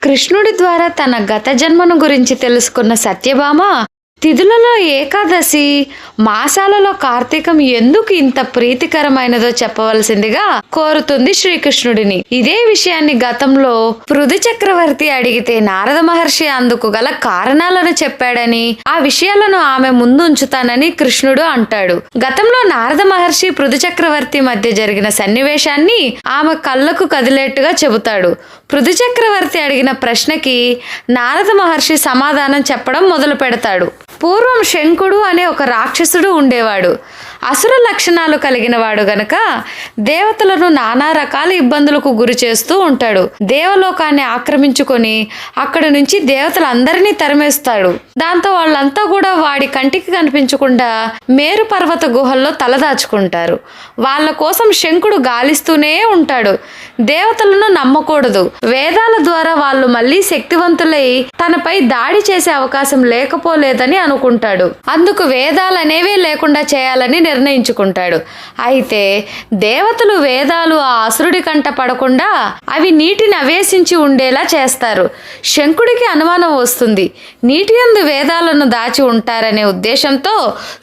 కృష్ణుడి ద్వారా తన గత జన్మను గురించి తెలుసుకున్న సత్యభామ తిథులలో ఏకాదశి, మాసాలలో కార్తీకం ఎందుకు ఇంత ప్రీతికరమైనదో చెప్పవలసిందిగా కోరుతుంది శ్రీకృష్ణుడిని. ఇదే విషయాన్ని గతంలో పృథు చక్రవర్తి అడిగితే నారద మహర్షి అందుకు గల కారణాలను చెప్పాడని, ఆ విషయాలను ఆమె ముందు ఉంచుతానని కృష్ణుడు అంటాడు. గతంలో నారద మహర్షి పృథు చక్రవర్తి మధ్య జరిగిన సన్నివేశాన్ని ఆమె కళ్ళకు కదిలేట్టుగా చెబుతాడు. పృథు చక్రవర్తి అడిగిన ప్రశ్నకి నారద మహర్షి సమాధానం చెప్పడం మొదలు పెడతాడు. పూర్వం శంకుడు అనే ఒక రాక్షసుడు ఉండేవాడు. అసుర లక్షణాలు కలిగిన వాడు గనక దేవతలను నానా రకాల ఇబ్బందులకు గురి చేస్తూ ఉంటాడు. దేవలోకాన్ని ఆక్రమించుకొని అక్కడి నుంచి దేవతలందరినీ తరిమేస్తాడు. దాంతో వాళ్ళంతా కూడా వాడి కంటికి కనిపించకుండా మేరు పర్వత గుహల్లో తలదాచుకుంటారు. వాళ్ళ కోసం శంకుడు గాలిస్తూనే ఉంటాడు. దేవతలను నమ్మకూడదు. వేదాల ద్వారా వాళ్ళు మళ్ళీ శక్తివంతులై తనపై దాడి చేసే అవకాశం లేకపోలేదని అనుకుంటాడు. అందుకు వేదాలనేవే లేకుండా చేయాలని నిర్ణయించుకుంటాడు. అయితే దేవతలు వేదాలు ఆ అసురుడి కంట పడకుండా అవి నీటిని అవేశించి ఉండేలా చేస్తారు. శంకుడికి అనుమానం వస్తుంది. నీటి యందు వేదాలను దాచి ఉంటారనే ఉద్దేశంతో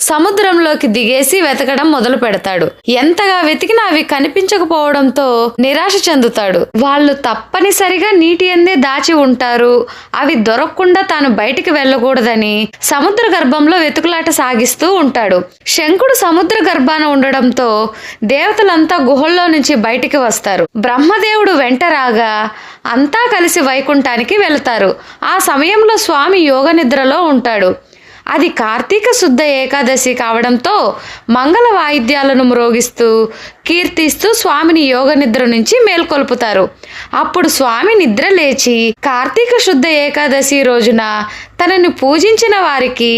సముద్రంలోకి దిగేసి వెతకడం మొదలు పెడతాడు. ఎంతగా వెతికినా అవి కనిపించకపోవడంతో నిరాశ చెందుతాడు. వాళ్ళు తప్పనిసరిగా నీటి యందే దాచి ఉంటారు, అవి దొరకకుండా తాను బయటికి వెళ్ళకూడదని సముద్ర గర్భంలో వెతుకులాట సాగిస్తూ ఉంటాడు. శంకుడు సముద్ర గర్భాన ఉండడంతో దేవతలంతా గుహల్లో నుంచి బయటికి వస్తారు. బ్రహ్మదేవుడు వెంట రాగా అంతా కలిసి వైకుంఠానికి వెళతారు. ఆ సమయంలో స్వామి యోగ నిద్రలో ఉంటాడు. అది కార్తీక శుద్ధ ఏకాదశి కావడంతో మంగళ వాయిద్యాలను మ్రోగిస్తూ కీర్తిస్తూ స్వామిని యోగ నిద్ర నుంచి మేల్కొల్పుతారు. అప్పుడు స్వామి నిద్ర లేచి కార్తీక శుద్ధ ఏకాదశి రోజున తనని పూజించిన వారికి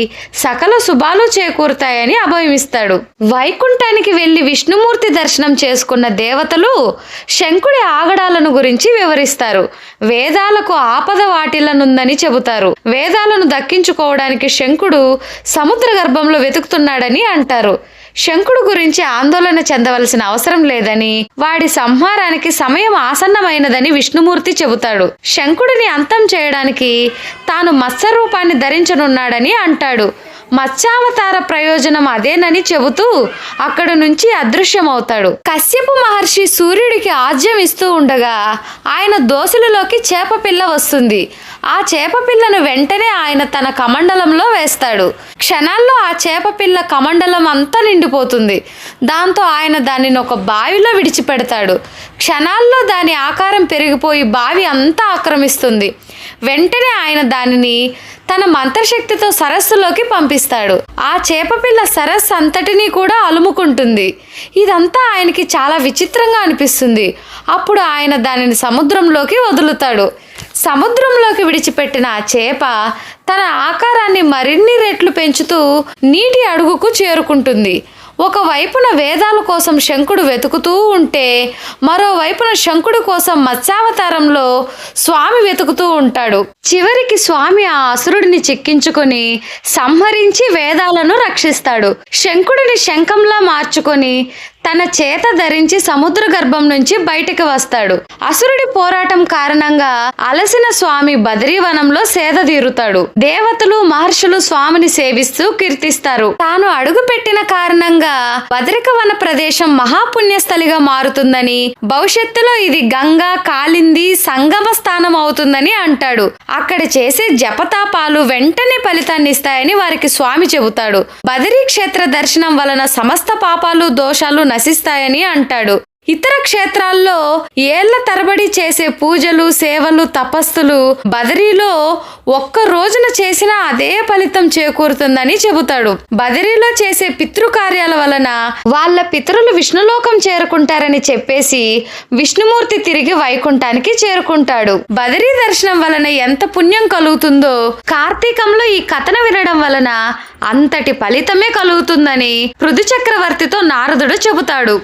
సకల శుభాలు చేకూరుతాయని అభయమిస్తాడు. వైకుంఠానికి వెళ్లి విష్ణుమూర్తి దర్శనం చేసుకున్న దేవతలు శంకుడి ఆగడాలను గురించి వివరిస్తారు. వేదాలకు ఆపద వాటిల్లనుందని చెబుతారు. వేదాలను దక్కించుకోవడానికి శంకుడు సముద్ర గర్భంలో వెతుకుతున్నాడని అంటారు. శంకుడు గురించి ఆందోళన చెందవలసిన అవసరం లేదని, వాడి సంహారానికి సమయం ఆసన్నమైనదని విష్ణుమూర్తి చెబుతాడు. శంకుడిని అంతం చేయడానికి తాను మత్స్య రూపాన్ని ధరించనున్నాడని అంటాడు. మత్స్యావతార ప్రయోజనం అదేనని చెబుతూ అక్కడి నుంచి అదృశ్యమవుతాడు. కశ్యప మహర్షి సూర్యుడికి ఆజ్యం ఇస్తూ ఉండగా ఆయన దోసిలిలోకి చేపపిల్ల వస్తుంది. ఆ చేపపిల్లను వెంటనే ఆయన తన కమండలంలో వేస్తాడు. క్షణాల్లో ఆ చేపపిల్ల కమండలం అంతా నిండిపోతుంది. దాంతో ఆయన దానిని ఒక బావిలో విడిచిపెడతాడు. క్షణాల్లో దాని ఆకారం పెరిగిపోయి బావి అంతా ఆక్రమిస్తుంది. వెంటనే ఆయన దానిని తన మంత్రశక్తితో సరస్సులోకి పంపిస్తాడు. ఆ చేపపిల్ల సరస్సు అంతటినీ కూడా అలుముకుంటుంది. ఇదంతా ఆయనకి చాలా విచిత్రంగా అనిపిస్తుంది. అప్పుడు ఆయన దానిని సముద్రంలోకి వదులుతాడు. సముద్రంలోకి విడిచిపెట్టిన ఆ చేప తన ఆకారాన్ని మరిన్ని రెట్లు పెంచుతూ నీటి అడుగుకు చేరుకుంటుంది. ఒకవైపున వేదాల కోసం శంకుడు వెతుకుతూ ఉంటే మరోవైపున శంకుడి కోసం మత్స్యావతారంలో స్వామి వెతుకుతూ ఉంటాడు. చివరికి స్వామి ఆ అసురుడిని చిక్కించుకొని సంహరించి వేదాలను రక్షిస్తాడు. శంకుడిని శంఖంలా మార్చుకొని తన చేత ధరించి సముద్ర గర్భం నుంచి బయటికి వస్తాడు. అసురుడి పోరాటం కారణంగా అలసిన స్వామి బదరీవనంలో సేద తీరుతాడు. దేవతలు మహర్షులు స్వామిని సేవిస్తూ కీర్తిస్తారు. తాను అడుగు పెట్టిన కారణంగా బదరిక వన ప్రదేశం మహాపుణ్యస్థలిగా మారుతుందని, భవిష్యత్తులో ఇది గంగా కాళింది సంగమ స్థానం అవుతుందని అంటాడు. అక్కడ చేసే జపతాపాలు వెంటనే ఫలితాన్ని ఇస్తాయని వారికి స్వామి చెబుతాడు. బదరీ క్షేత్ర దర్శనం వలన సమస్త పాపాలు దోషాలు నశిస్తాయని అంటాడు. ఇతర క్షేత్రాల్లో ఏళ్ల తరబడి చేసే పూజలు సేవలు తపస్సులు బదరీలో ఒక్క రోజున చేసినా అదే ఫలితం చేకూరుతుందని చెబుతాడు. బదరీలో చేసే పితృకార్యాల వలన వాళ్ళ పితరులు విష్ణులోకం చేరుకుంటారని చెప్పేసి విష్ణుమూర్తి తిరిగి వైకుంఠానికి చేరుకుంటాడు. బదరీ దర్శనం వలన ఎంత పుణ్యం కలుగుతుందో కార్తీకంలో ఈ కథను వినడం వలన అంతటి ఫలితమే కలుగుతుందని పృథు చక్రవర్తితో నారదుడు చెబుతాడు.